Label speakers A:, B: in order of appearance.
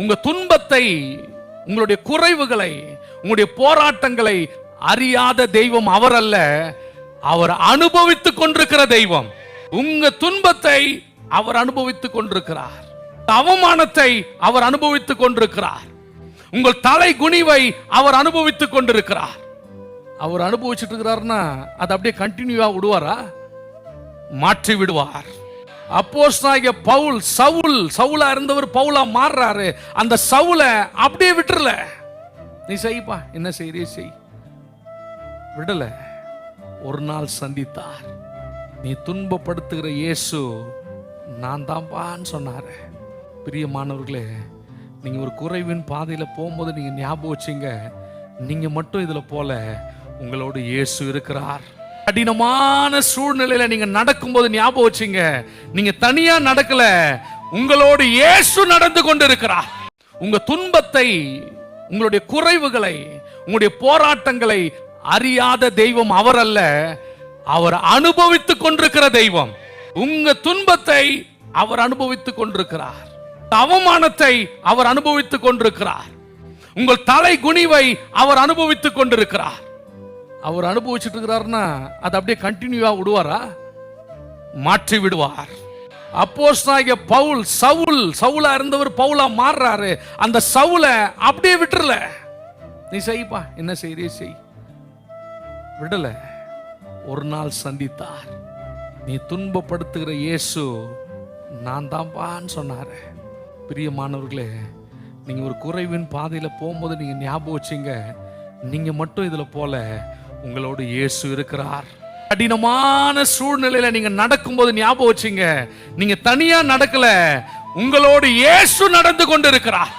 A: உங்க துன்பத்தை, உங்களுடைய குறைவுகளை, உங்களுடைய போராட்டங்களை அறியாத தெய்வம் அவர் அல்ல, அவர் அனுபவித்துக் கொண்டிருக்கிற தெய்வம். உங்க துன்பத்தை அவர் அனுபவித்துக் கொண்டிருக்கிறார். அவமானத்தை அவர் அனுபவித்துக் கொண்டிருக்கிறார். உங்கள் தலை குனிவை அவர் அனுபவித்துக் கொண்டிருக்கிறார். அவர் அனுபவிச்சுட்டு இருக்கிறார்னா அது அப்படியே கண்டினியூவா விடுவாரா? மாற்றி விடுவார். அப்போஸ்தலனாகிய பவுல், சவுலா இருந்தவர் பவுலா மாறுறாரு. அந்த சவுலை அப்படியே விட்டுறல. நீ செய்ப்பா, என்ன செய்யறிய செய், விடல. ஒரு நாள் சந்தித்தார். நீ துன்பப்படுத்துகிற இயேசு நான் தான்பான்னு சொன்னாரு. பிரியமானவர்களே, நீங்க ஒரு குறைவின் பாதையில போகும்போது நீங்க ஞாபகம் வச்சீங்க, நீங்க மட்டும் இதுல போல, உங்களோடு இயேசு இருக்கிறார். கடினமான சூழ்நிலையில நீங்க நடக்கும்போது ஞாபகம் வச்சீங்க, நீங்க தனியா நடக்கல, உங்களோடு இயேசு நடந்து கொண்டு இருக்கிறார். உங்க துன்பத்தை, உங்களுடைய குறைவுகளை, உங்களுடைய போராட்டங்களை அறியாத தெய்வம் அவர் அல்ல, அவர் அனுபவித்துக் கொண்டிருக்கிற தெய்வம். உங்க துன்பத்தை அவர் அனுபவித்துக் கொண்டிருக்கிறார். அவமானத்தை அவர் அனுபவித்துக் கொண்டிருக்கிறார். உங்கள் தலை குனிவை அவர் அனுபவித்துக் கொண்டிருக்கிறார். அவர் அனுபவிச்சுட்டு இருக்கிறார்னா அது அப்படியே கண்டினியூவா விடுவாரா? மாற்றி விடுவார். அப்போஸ்தலனாகிய பவுல், சவுலா இருந்தவர் பவுலா மாறுறாரு. அந்த சவுலை அப்படியே விட்டுறல. நீ செய்ப்பா, என்ன செய்யறிய செய், விடல. ஒரு நாள் சந்தித்தார். நீ துன்பப்படுத்துகிற இயேசு நான் தான்பான்னு சொன்னாரு. பிரியமானவர்களே, நீங்க ஒரு குறைவின் பாதையில போகும்போது நீங்க ஞாபகம் வச்சீங்க, நீங்க மட்டும் இதுல போல, உங்களோடு இயேசு இருக்கிறார். கடினமான சூழ்நிலையில நீங்க நடக்கும்போது ஞாபகம் வச்சீங்க, நீங்க தனியா நடக்கல, உங்களோடு இயேசு நடந்து கொண்டு இருக்கிறார்.